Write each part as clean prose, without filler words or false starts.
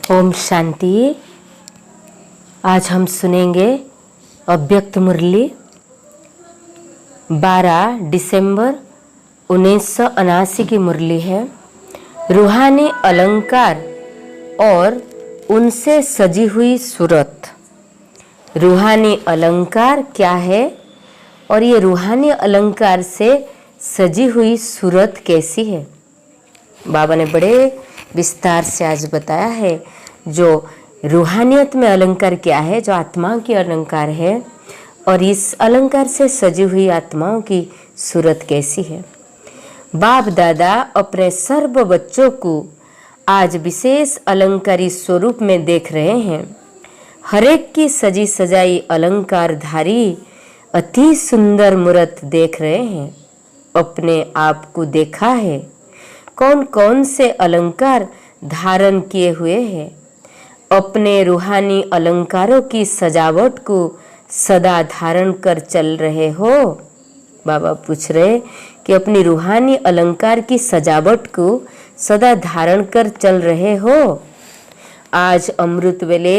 ओम शांति। आज हम सुनेंगे अव्यक्त मुरली 12 दिसंबर 1979 की मुरली है। रूहानी अलंकार और उनसे सजी हुई सूरत। रूहानी अलंकार क्या है और ये रूहानी अलंकार से सजी हुई सूरत कैसी है? बाबा ने बड़े विस्तार से आज बताया है जो रूहानियत में अलंकार क्या है, जो आत्माओं की अलंकार है और इस अलंकार से सजी हुई आत्माओं की सूरत कैसी है। बाप दादा अपने सर्व बच्चों को आज विशेष अलंकारी स्वरूप में देख रहे हैं। हरेक की सजी सजाई अलंकारधारी अति सुंदर मूर्त देख रहे हैं। अपने आप को देखा है कौन कौन से अलंकार धारण किए हुए हैं। अपने रूहानी अलंकारों की सजावट को सदा धारण कर चल रहे हो। बाबा पूछ रहे कि अपनी रूहानी अलंकार की सजावट को सदा धारण कर चल रहे हो। आज अमृत वेले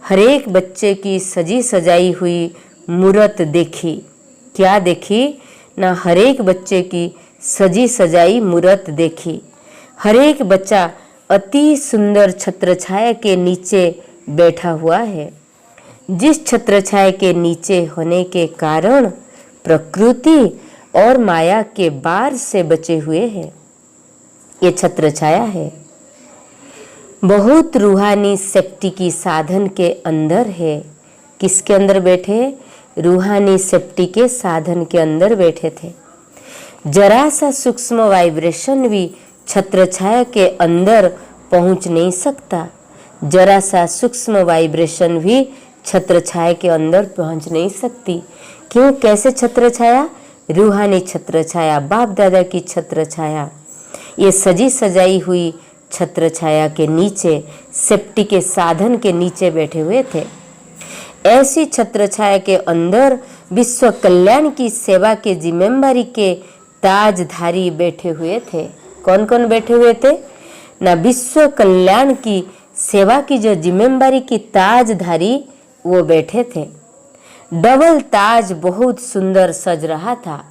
हरेक बच्चे की सजी सजाई हुई मूर्त देखी। क्या देखी ना? हरेक बच्चे की सजी सजाई मूर्त देखी। हरेक बच्चा अति सुंदर छत्र छाया के नीचे बैठा हुआ है। जिस छत्र छाया के नीचे होने के कारण प्रकृति और माया के बार से बचे हुए हैं। ये छत्र छाया है। बहुत रूहानी सेफ्टी की साधन के अंदर है। किसके अंदर बैठे? रूहानी सेफ्टी के साधन के अंदर बैठे थे। जरा सा सूक्ष्म वाइब्रेशन भी छत्र छाया के अंदर पहुंच नहीं सकता। जरा सा सूक्ष्म वाइब्रेशन भी छत्र छाया के अंदर पहुंच नहीं सकती। क्यों? कैसे छत्र छाया? रूहानी छत्र छाया, बाप दादा की छत्र छाया। ये सजी सजाई हुई छत्र छाया के नीचे, सेफ्टी के साधन के नीचे बैठे हुए थे। ऐसी छत्र छाया के अंदर विश्व कल्याण की सेवा के जिम्मेदारी के ताजधारी बैठे हुए थे। कौन कौन बैठे हुए थे ना? विश्व कल्याण की सेवा की जो जिम्मेदारी की ताजधारी वो बैठे थे। डबल ताज बहुत सुंदर सज रहा था।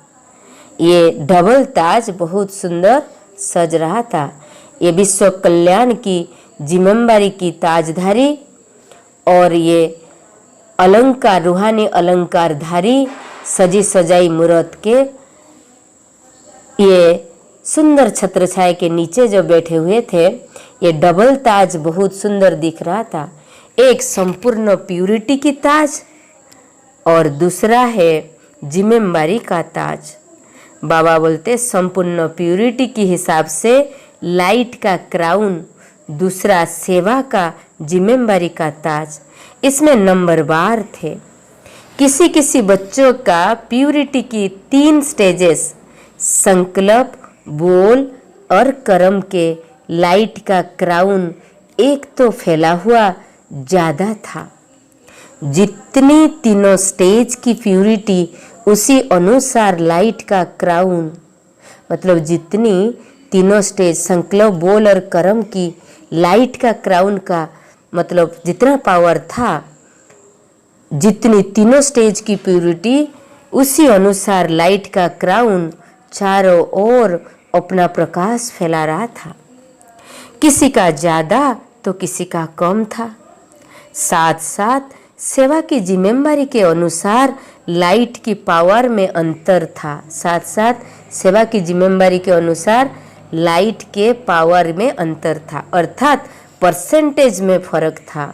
ये डबल ताज बहुत सुंदर सज रहा था। ये विश्व कल्याण की जिम्मेदारी की ताजधारी और ये अलंकार, रूहानी अलंकारधारी सजी सजाई मूर्त के ये सुंदर छत्र छाया के नीचे जो बैठे हुए थे, ये डबल ताज बहुत सुंदर दिख रहा था। एक संपूर्ण प्यूरिटी की ताज और दूसरा है जिम्मेदारी का ताज। बाबा बोलते संपूर्ण प्यूरिटी के हिसाब से लाइट का क्राउन, दूसरा सेवा का जिम्मेदारी का ताज। इसमें नंबर बार थे। किसी किसी बच्चों का प्यूरिटी की 3 स्टेजेस, संकल्प, बोल और कर्म के लाइट का क्राउन एक तो फैला हुआ ज़्यादा था। जितनी तीनों स्टेज की प्यूरिटी उसी अनुसार लाइट का क्राउन, मतलब जितनी तीनों स्टेज संकल्प, बोल और कर्म की लाइट का क्राउन का मतलब जितना पावर था, जितनी तीनों स्टेज की प्यूरिटी उसी अनुसार लाइट का क्राउन चारों ओर अपना प्रकाश फैला रहा था। किसी का ज़्यादा तो किसी का कम था। साथ साथ सेवा की जिम्मेदारी के अनुसार लाइट की पावर में अंतर था। साथ साथ सेवा की जिम्मेदारी के अनुसार लाइट के पावर में अंतर था, अर्थात परसेंटेज में फर्क था।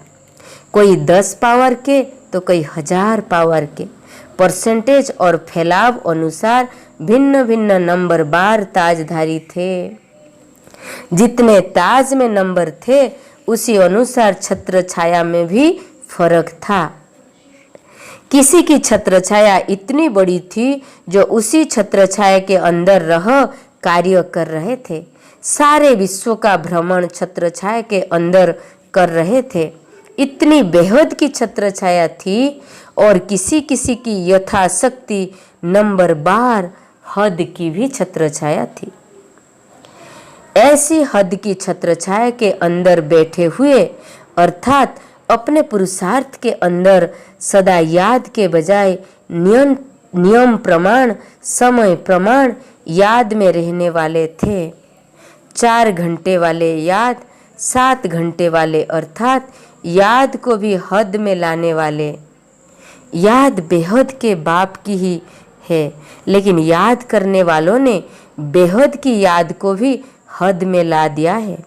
कोई 10 पावर के तो कोई 1000 पावर के। परसेंटेज और फैलाव अनुसार भिन्न भिन्न नंबर बार ताजधारी थे। जितने ताज में नंबर थे उसी अनुसार छत्र छाया में भी फर्क था। किसी की छत्र छाया इतनी बड़ी थी जो उसी छत्र छाया के अंदर रह कार्य कर रहे थे। सारे विश्व का भ्रमण छत्र छाया के अंदर कर रहे थे। इतनी बेहद की छत्र छाया थी और किसी किसी की यथाशक्ति नंबर बार हद की भी छत्र छाया थी। ऐसी हद की छत्र छाया के अंदर बैठे हुए अर्थात अपने पुरुषार्थ के अंदर सदा याद के बजाय नियम प्रमाण, समय प्रमाण याद में रहने वाले थे। 4 घंटे वाले याद, 7 घंटे वाले अर्थात याद को भी हद में लाने वाले। याद बेहद के बाप की ही है, लेकिन याद करने वालों ने बेहद की याद को भी हद में ला दिया है।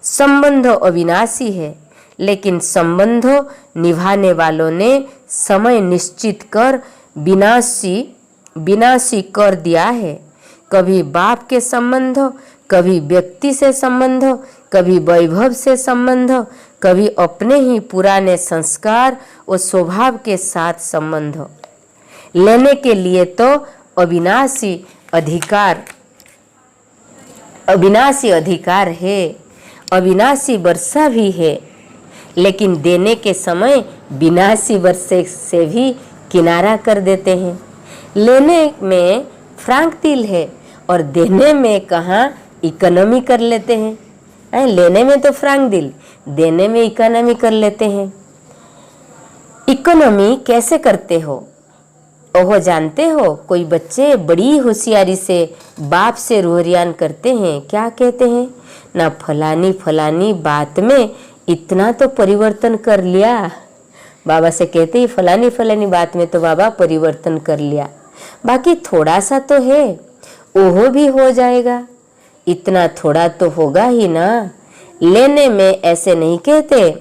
संबंध अविनाशी है, लेकिन संबंधों निभाने वालों ने समय निश्चित कर विनाशी कर दिया है। कभी बाप के संबंध, कभी व्यक्ति से संबंध, कभी वैभव से संबंध, कभी अपने ही पुराने संस्कार और स्वभाव के साथ संबंध। लेने के लिए तो अविनाशी अधिकार है, अविनाशी वर्षा भी है, लेकिन देने के समय विनाशी वर्षे से भी किनारा कर देते हैं। लेने में फ्रांक दिल है और देने में कहाँ इकोनॉमी कर लेते हैं। लेने में तो फ्रांक दिल, देने में इकोनॉमी कर लेते हैं। इकोनॉमी कैसे करते हो? ओहो जानते हो, कोई बच्चे बड़ी होशियारी से बाप से रोहरियान करते हैं। क्या कहते हैं? ना फलानी बात में इतना तो परिवर्तन कर लिया। बाबा से कहते ही फलानी बात में तो बाबा परिवर्तन कर लिया, बाकी थोड़ा सा तो है, ओहो भी हो जाएगा। इतना थोड़ा तो होगा ही ना। लेने में ऐसे नहीं कहते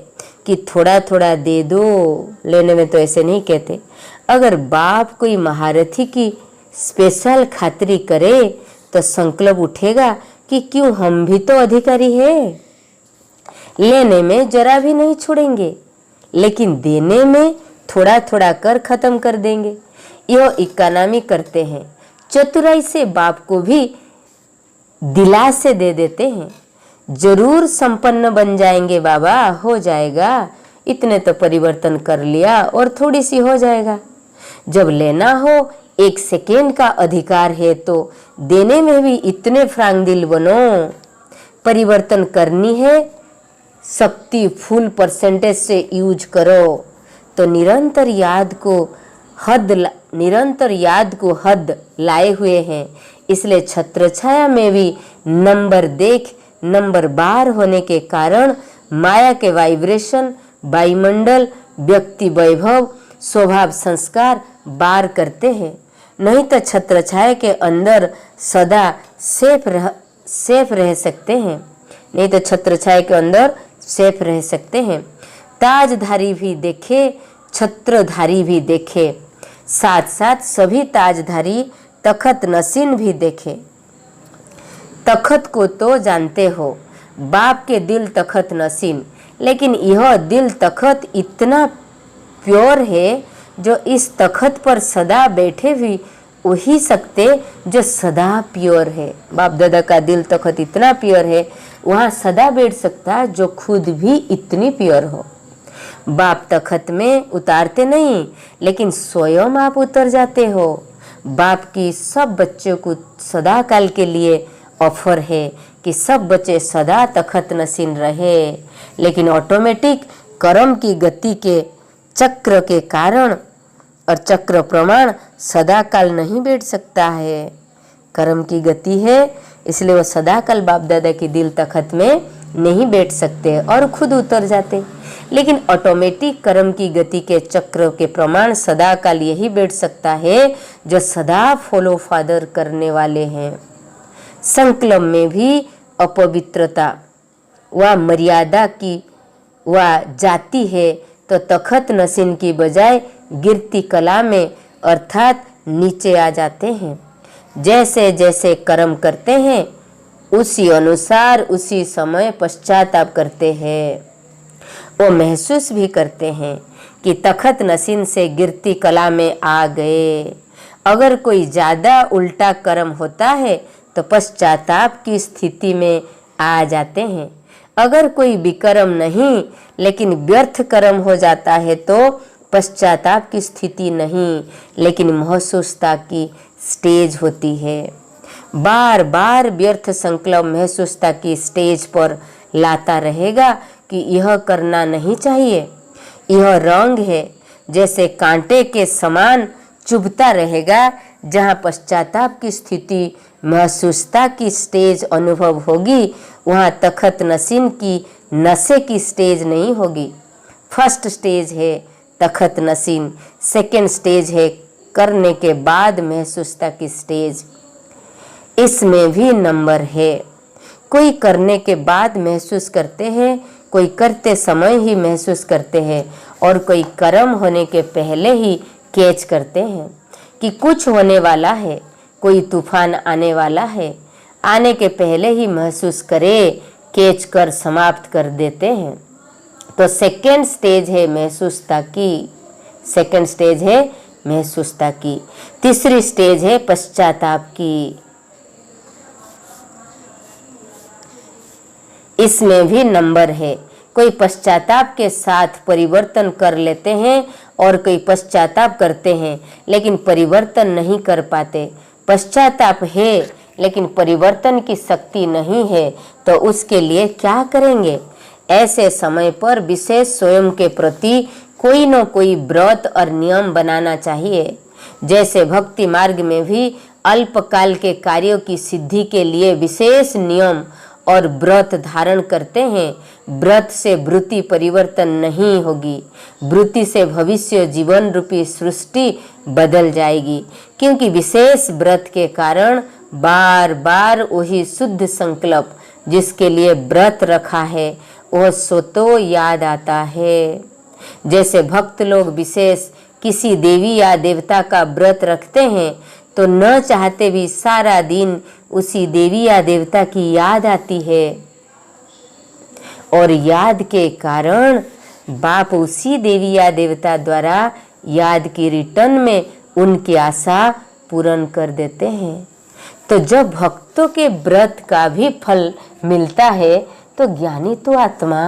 कि थोड़ा थोड़ा दे दो, लेने में तो ऐसे नहीं कहते। अगर बाप कोई महारथी की स्पेशल खातिरी करे तो संकल्प उठेगा कि क्यों हम भी तो अधिकारी है। लेने में जरा भी नहीं छोड़ेंगे, लेकिन देने में थोड़ा थोड़ा कर खत्म कर देंगे। यह इकोनॉमी करते हैं। चतुराई से बाप को भी दिला से दे देते हैं। जरूर संपन्न बन जाएंगे बाबा, हो जाएगा, इतने तो परिवर्तन कर लिया और थोड़ी सी हो जाएगा। जब लेना हो 1 सेकेंड का अधिकार है तो देने में भी इतने फ्रांक दिल बनो। परिवर्तन करनी है, शक्ति फुल परसेंटेज से यूज करो तो निरंतर याद को हद लाए हुए हैं। इसलिए छत्र छाया में भी नंबर बार होने के कारण माया के वाइब्रेशन, वायुमंडल, व्यक्ति वैभव, स्वभाव संस्कार बार करते हैं। नहीं तो छत्र छाया के अंदर सदा सेफ रह सकते हैं। नहीं तो छत्र छाया के अंदर सेफ रह सकते हैं। ताजधारी भी देखे, छत्रधारी भी देखे, साथ साथ सभी ताजधारी तखत नसीन भी देखे। तखत को तो जानते हो, बाप के दिल तखत नसीन, लेकिन यह दिल तखत इतना प्योर है जो इस तखत पर सदा बैठे भी वही सकते जो सदा प्योर है। बाप दादा का दिल तखत इतना प्योर है, वहाँ सदा बैठ सकता जो खुद भी इतनी प्योर हो। बाप तखत में उतारते नहीं, लेकिन स्वयं आप उतर जाते हो। बाप की सब बच्चों को सदा काल के लिए ऑफर है कि सब बच्चे सदा तखत नसीन रहे, लेकिन ऑटोमेटिक कर्म की गति के चक्र के कारण और चक्र प्रमाण सदा काल नहीं बैठ सकता है। कर्म की गति है, इसलिए वो सदा काल बाप दादा की दिल तखत में नहीं बैठ सकते और खुद उतर जाते। लेकिन ऑटोमेटिक कर्म की गति के चक्र के प्रमाण सदा काल यही बैठ सकता है जो सदा फॉलो फादर करने वाले हैं। संकल्प में भी अपवित्रता व मर्यादा की व जाती है तो तखत नसीन की बजाय गिरती कला में अर्थात नीचे आ जाते हैं। जैसे जैसे कर्म करते हैं उसी अनुसार उसी समय पश्चाताप करते हैं। वो महसूस भी करते हैं कि तखत नसीन से गिरती कला में आ गए। अगर कोई ज़्यादा उल्टा कर्म होता है तो पश्चाताप की स्थिति में आ जाते हैं। अगर कोई विकर्म नहीं लेकिन व्यर्थ कर्म हो जाता है तो पश्चाताप की स्थिति नहीं, लेकिन महसूसता की स्टेज होती है। बार बार व्यर्थ संकल्प महसूसता की स्टेज पर लाता रहेगा, कि यह करना नहीं चाहिए, यह रंग है, जैसे कांटे के समान चुभता रहेगा। जहाँ पश्चाताप की स्थिति महसूसता की स्टेज अनुभव होगी, वहाँ तखत नसीन की नशे की स्टेज नहीं होगी। फर्स्ट स्टेज है तखत नसीन, सेकेंड स्टेज है करने के बाद महसूसता की स्टेज। इसमें भी नंबर है। कोई करने के बाद महसूस करते हैं, कोई करते समय ही महसूस करते हैं, और कोई कर्म होने के पहले ही कैच करते हैं कि कुछ होने वाला है, कोई तूफान आने वाला है, आने के पहले ही महसूस करे, कैच कर समाप्त कर देते हैं। तो सेकेंड स्टेज है महसूसता की, सेकेंड स्टेज है महसूसता की। तीसरी स्टेज है पश्चाताप की। इसमें भी नंबर है। कोई पश्चाताप के साथ परिवर्तन कर लेते हैं और कोई पश्चाताप करते हैं लेकिन परिवर्तन नहीं कर पाते। पश्चाताप है लेकिन परिवर्तन की शक्ति नहीं है, तो उसके लिए क्या करेंगे? ऐसे समय पर विशेष स्वयं के प्रति कोई न कोई व्रत और नियम बनाना चाहिए। जैसे भक्ति मार्ग में भी अल्पकाल के कार्यों की सिद्धि के लिए विशेष नियम और व्रत धारण करते हैं। व्रत से वृत्ति परिवर्तन नहीं होगी, वृत्ति से भविष्य जीवन रूपी सृष्टि बदल जाएगी, क्योंकि विशेष व्रत के कारण बार बार वही शुद्ध संकल्प जिसके लिए व्रत रखा है वह स्वतः याद आता है। जैसे भक्त लोग विशेष किसी देवी या देवता का व्रत रखते हैं तो न चाहते भी सारा दिन उसी देवी या देवता की याद आती है, और याद के कारण बाप उसी देवी या देवता द्वारा याद की रिटर्न में उनकी आशा पूर्ण कर देते हैं। तो जब भक्तों के व्रत का भी फल मिलता है तो ज्ञानी तो आत्मा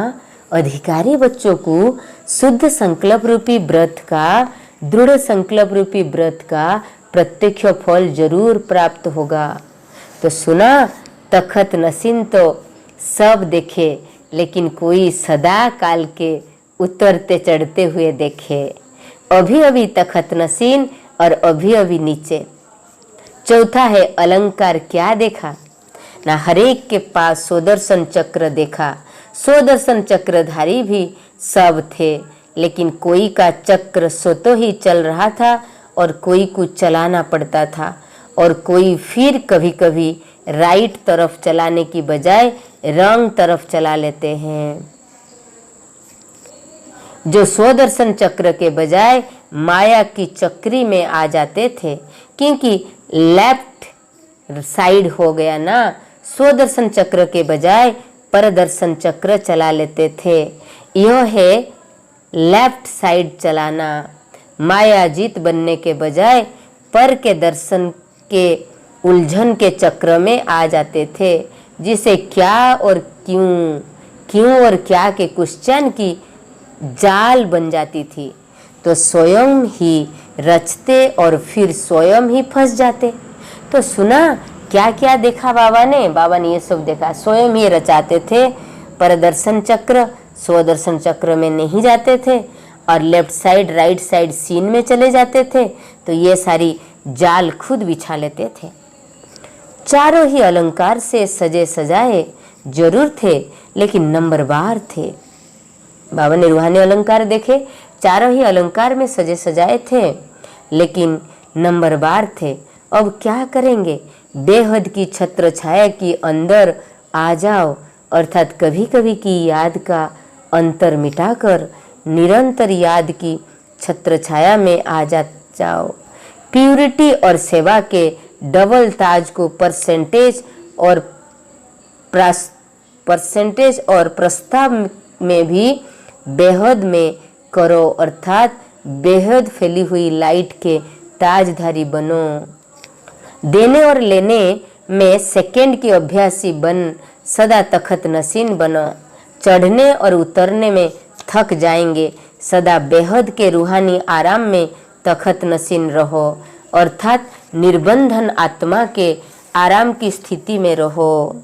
अधिकारी बच्चों को शुद्ध संकल्प रूपी व्रत का, दृढ़ संकल्प रूपी व्रत का प्रत्यक्ष फल जरूर प्राप्त होगा। तो सुना, तखत नसीन तो सब देखे लेकिन कोई सदा काल के उतरते चढ़ते हुए देखे। अभी अभी तखत नसीन और अभी अभी नीचे। चौथा है अलंकार क्या देखा ना, हरेक के पास सुदर्शन चक्र देखा। सुदर्शन चक्रधारी भी सब थे, लेकिन कोई का चक्र स्वतः ही चल रहा था और कोई को चलाना पड़ता था, और कोई फिर कभी कभी राइट तरफ चलाने की बजाय रंग तरफ चला लेते हैं। जो स्वदर्शन चक्र के बजाय माया की चक्री में आ जाते थे, क्योंकि लेफ्ट साइड हो गया ना, स्वदर्शन चक्र के बजाय परदर्शन चक्र चला लेते थे। यह है लेफ्ट साइड चलाना। मायाजीत बनने के बजाय पर के दर्शन के उलझन के चक्र में आ जाते थे, जिसे क्या और क्यों, क्यों और क्या के क्वेश्चन की जाल बन जाती थी। तो स्वयं ही रचते और फिर स्वयं ही फंस जाते। तो सुना, क्या क्या देखा बाबा ने ये सब देखा। स्वयं ही रचाते थे, परदर्शन चक्र स्वदर्शन चक्र में नहीं जाते थे, और left side right side scene में चले जाते थे। तो ये सारी जाल खुद बिछा लेते थे। चारों ही अलंकार से सजे सजाए जरूर थे, लेकिन नंबरवार थे। बाबा ने रूहानी अलंकार देखे, चारों ही अलंकार में सजे सजाए थे, लेकिन नंबरवार थे। अब क्या करेंगे? बेहद की छत्र छाया की अंदर आ जाओ, अर्थात कभी कभी की याद का अंतर मिटाकर निरंतर याद की छत्र छाया में आ जाओ। प्यूरिटी और सेवा के डबल ताज को परसेंटेज और प्रस्ताव में भी बेहद में करो, अर्थात बेहद फैली हुई लाइट के ताजधारी बनो। देने और लेने में सेकंड की अभ्यासी बन सदा तखत नसीन बनो। चढ़ने और उतरने में थक जाएंगे, सदा बेहद के रूहानी आराम में तखत नसीन रहो, अर्थात निर्बंधन आत्मा के आराम की स्थिति में रहो।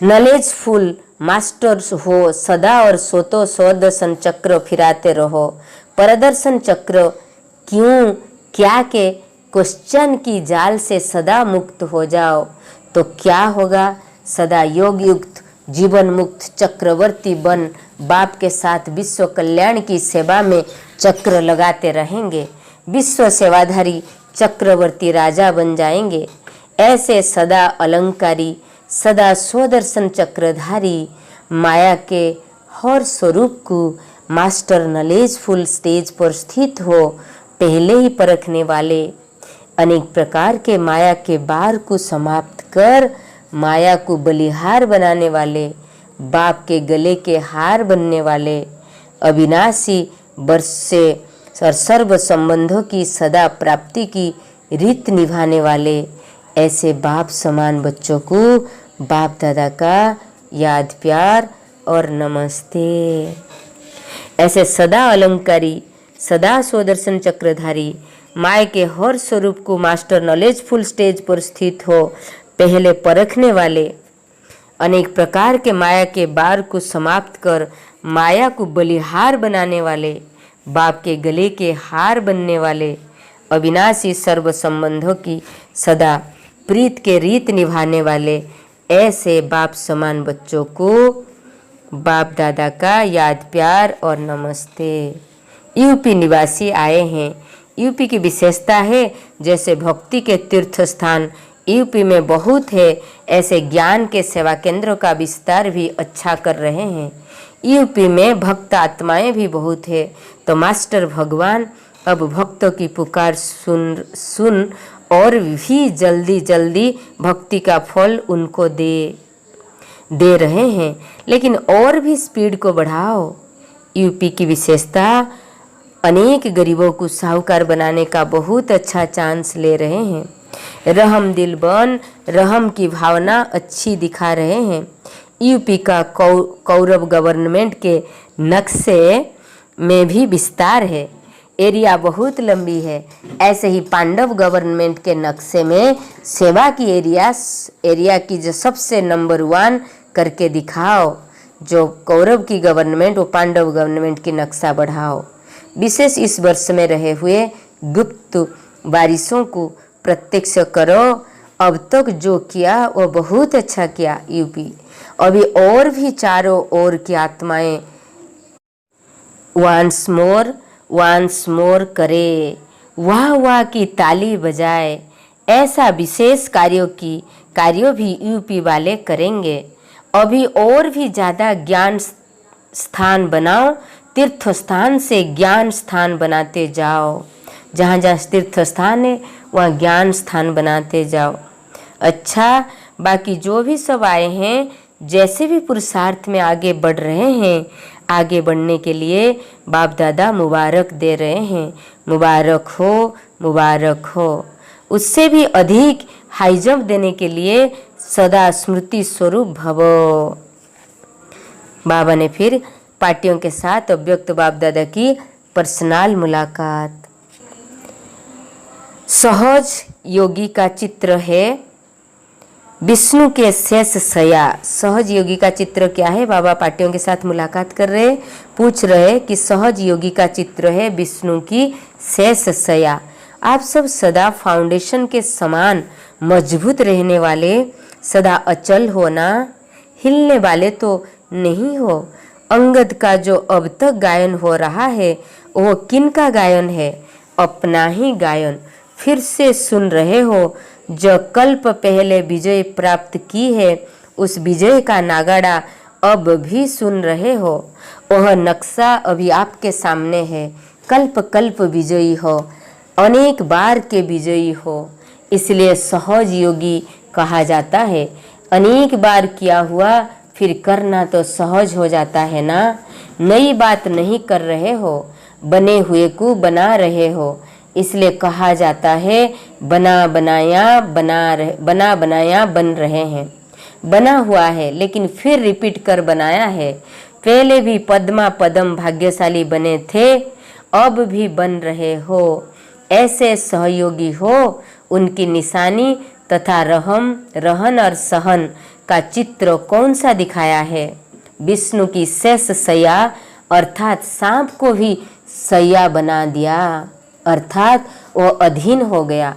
नॉलेजफुल मास्टर्स हो सदा और सोतो स्वदर्शन चक्र फिराते रहो। परदर्शन चक्र क्यों क्या के क्वेश्चन की जाल से सदा मुक्त हो जाओ तो क्या होगा। सदा योग युक्त जीवन मुक्त चक्रवर्ती बन बाप के साथ विश्व कल्याण की सेवा में चक्र लगाते रहेंगे। विश्व सेवाधारी चक्रवर्ती राजा बन जाएंगे। ऐसे सदा अलंकारी सदा स्वदर्शन चक्रधारी माया के हर स्वरूप को मास्टर नॉलेजफुल स्टेज पर स्थित हो पहले ही परखने वाले, अनेक प्रकार के माया के बार को समाप्त कर माया को बलिहार बनाने वाले, बाप के गले के हार बनने वाले, अविनाशी वर्ष से सर्व संबंधों की सदा प्राप्ति की रीत निभाने वाले, ऐसे बाप समान बच्चों को बाप दादा का याद प्यार और नमस्ते। ऐसे सदा अलंकारी सदा स्वदर्शन चक्रधारी माया के हर स्वरूप को मास्टर नॉलेजफुल स्टेज पर स्थित हो पहले परखने वाले, अनेक प्रकार के माया के बार को समाप्त कर माया को बलिहार बनाने वाले, बाप के गले के हार बनने वाले, अविनाशी सर्व संबंधों की सदा प्रीत के रीत निभाने वाले, ऐसे बाप समान बच्चों को बाप दादा का याद प्यार और नमस्ते। यूपी निवासी आए हैं। यूपी की विशेषता है जैसे भक्ति के तीर्थ स्थान यूपी में बहुत है, ऐसे ज्ञान के सेवा केंद्रों का विस्तार भी अच्छा कर रहे हैं। यूपी में भक्त आत्माएं भी बहुत है, तो मास्टर भगवान अब भक्तों की पुकार सुन और भी जल्दी जल्दी भक्ति का फल उनको दे रहे हैं, लेकिन और भी स्पीड को बढ़ाओ। यूपी की विशेषता अनेक गरीबों को साहूकार बनाने का बहुत अच्छा चांस ले रहे हैं। रहम दिल बन रहम की भावना अच्छी दिखा रहे हैं। यूपी का कौरव गवर्नमेंट के नक्शे में भी विस्तार है, एरिया बहुत लंबी है। ऐसे ही पांडव गवर्नमेंट के नक्शे में सेवा की एरिया की जो सबसे नंबर 1 करके दिखाओ। जो कौरव की गवर्नमेंट वो पांडव गवर्नमेंट की नक्शा बढ़ाओ। विशेष इस वर्ष में रहे हुए गुप्त बारिशों को प्रत्यक्ष करो। अब तक जो किया वो बहुत अच्छा किया यूपी, अभी और भी चारों ओर की आत्माएं वंस मोर करे, वाह वाह की ताली बजाए। ऐसा विशेष कार्यों भी यूपी वाले करेंगे। अभी और भी ज़्यादा ज्ञान स्थान बनाओ, तीर्थ स्थान से ज्ञान स्थान बनाते जाओ। जहाँ जहाँ तीर्थ स्थान है वहाँ ज्ञान स्थान बनाते जाओ। अच्छा, बाकी जो भी सब आए हैं जैसे भी पुरुषार्थ में आगे बढ़ रहे हैं, आगे बढ़ने के लिए बाप दादा मुबारक दे रहे हैं। मुबारक हो, मुबारक हो। उससे भी अधिक हाई जंप देने के लिए सदा स्मृति स्वरूप भवो। बाबा ने फिर पार्टियों के साथ अव्यक्त बाप दादा की पर्सनल मुलाकात। सहज योगी का चित्र है विष्णु के शेष सया। सहज योगी का चित्र क्या है? बाबा पार्टियों के साथ मुलाकात कर रहे, पूछ रहे कि सहज योगी का चित्र है विष्णु की शेष सया। आप सब सदा फाउंडेशन के समान मजबूत रहने वाले, सदा अचल होना, हिलने वाले तो नहीं हो। अंगद का जो अब तक गायन हो रहा है वो किन का गायन है? अपना ही गायन फिर से सुन रहे हो। जो कल्प पहले विजय प्राप्त की है उस विजय का नागाड़ा अब भी सुन रहे हो। वह नक्शा अभी आपके सामने है। कल्प कल्प विजयी हो, अनेक बार के विजयी हो, इसलिए सहज योगी कहा जाता है। अनेक बार किया हुआ फिर करना तो सहज हो जाता है ना। नई बात नहीं कर रहे हो, बने हुए को बना रहे हो, इसलिए कहा जाता है बना बनाया बन रहे हैं। बना हुआ है लेकिन फिर रिपीट कर बनाया है। पहले भी पद्मा पदम भाग्यशाली बने थे, अब भी बन रहे हो। ऐसे सहयोगी हो, उनकी निशानी तथा रहन और सहन का चित्र कौन सा दिखाया है? विष्णु की शेष सैया अर्थात सांप को भी सैया बना दिया, अर्थात वो अधीन हो गया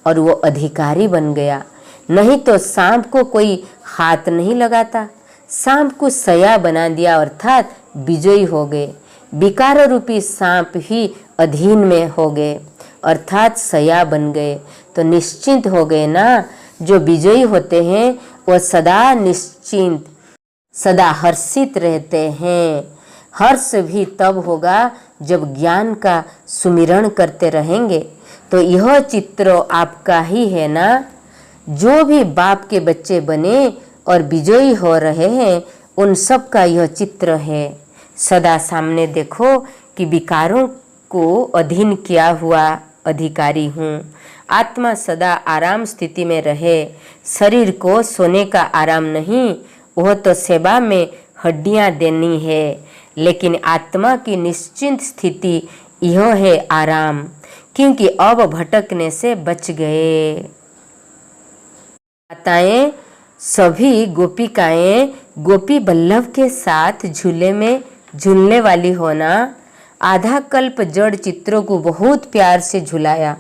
और वो अधिकारी बन गया। नहीं तो सांप को कोई हाथ नहीं लगाता, सांप को सैया बना दिया अर्थात विजयी हो गए। विकार रूपी सांप ही अधीन में हो गए अर्थात सैया बन गए, तो निश्चिंत हो गए ना। जो विजयी होते हैं वो सदा निश्चिंत, सदा हर्षित रहते हैं। हर्ष भी तब होगा जब ज्ञान का सुमिरण करते रहेंगे। तो यह चित्र आपका ही है ना। जो भी बाप के बच्चे बने और विजयी हो रहे हैं उन सब का यह चित्र है। सदा सामने देखो कि विकारों को अधीन किया हुआ अधिकारी हूँ। आत्मा सदा आराम स्थिति में रहे, शरीर को सोने का आराम नहीं, वह तो सेवा में हड्डियाँ देनी है। लेकिन आत्मा की निश्चिंत स्थिति यह है आराम, क्योंकि अब भटकने से बच गए। माताएं सभी गोपिकाएं गोपी बल्लभ के साथ झूले में झूलने वाली होना। आधा कल्प जड़ चित्रों को बहुत प्यार से झुलाया,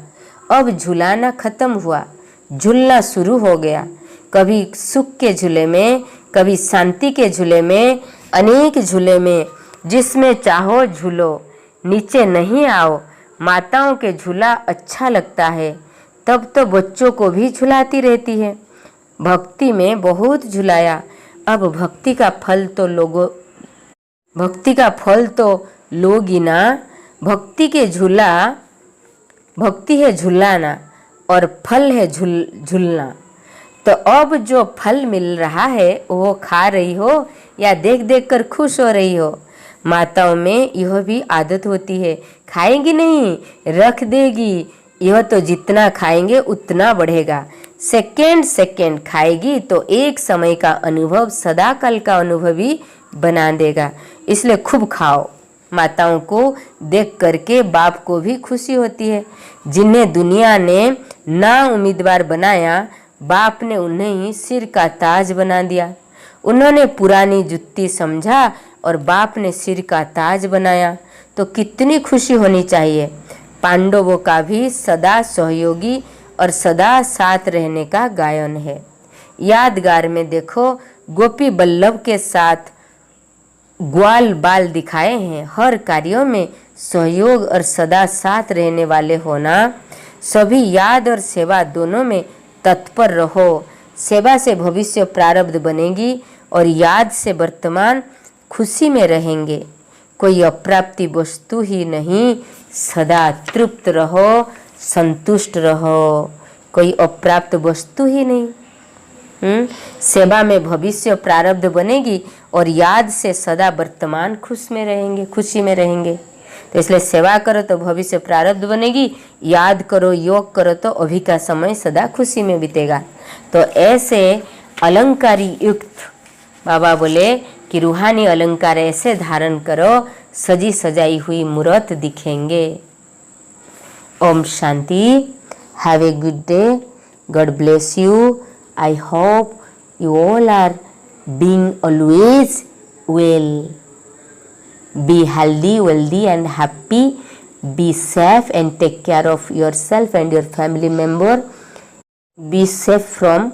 अब झुलाना खत्म हुआ, झूलना शुरू हो गया। कभी सुख के झूले में, कभी शांति के झूले में, अनेक झूले में, जिसमें चाहो झूलो, नीचे नहीं आओ। माताओं के झूला अच्छा लगता है, तब तो बच्चों को भी झुलाती रहती है। भक्ति में बहुत झुलाया, अब भक्ति का फल तो लोगी ना। भक्ति है झुलाना और फल है झूलना। तो अब जो फल मिल रहा है वो खा रही हो या देख देख कर खुश हो रही हो। माताओं में यह भी आदत होती है, खाएंगी नहीं, रख देगी। यह तो जितना खाएंगे उतना बढ़ेगा। सेकेंड खाएगी तो एक समय का अनुभव सदा काल का अनुभवी बना देगा। इसलिए खूब खाओ। माताओं को देख करके बाप को भी खुशी होती है। जिन्हें दुनिया ने ना उम्मीदवार बनाया, बाप ने उन्हें ही सिर का ताज बना दिया। उन्होंने पुरानी जुत्ती समझा और बाप ने सिर का ताज बनाया, तो कितनी खुशी होनी चाहिए। पांडवों का भी सदा सहयोगी और सदा साथ रहने का गायन है। यादगार में देखो, गोपी बल्लभ के साथ ग्वाल बाल दिखाए हैं। हर कार्यों में सहयोग और सदा साथ रहने वाले होना। सभी याद और सेवा दोनों में तत्पर रहो। सेवा से भविष्य प्रारब्ध बनेगी और याद से वर्तमान खुशी में रहेंगे। कोई अप्राप्ति वस्तु ही नहीं, सदा तृप्त रहो, संतुष्ट रहो। कोई अप्राप्त वस्तु ही नहीं। सेवा में भविष्य प्रारब्ध बनेगी और याद से सदा वर्तमान खुशी में रहेंगे। तो इसलिए सेवा करो तो भविष्य प्रारब्ध बनेगी, याद करो, योग करो तो अभी का समय सदा खुशी में बीतेगा। तो ऐसे अलंकारी युक्त बाबा बोले कि रूहानी अलंकार ऐसे धारण करो, सजी सजाई हुई मूर्त दिखेंगे। ओम शांति। Have a good day. God bless you. I hope you all are being always well. Be healthy, wealthy and happy. Be safe and take care of yourself and your family member. Be safe from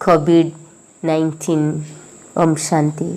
COVID-19. Om Shanti.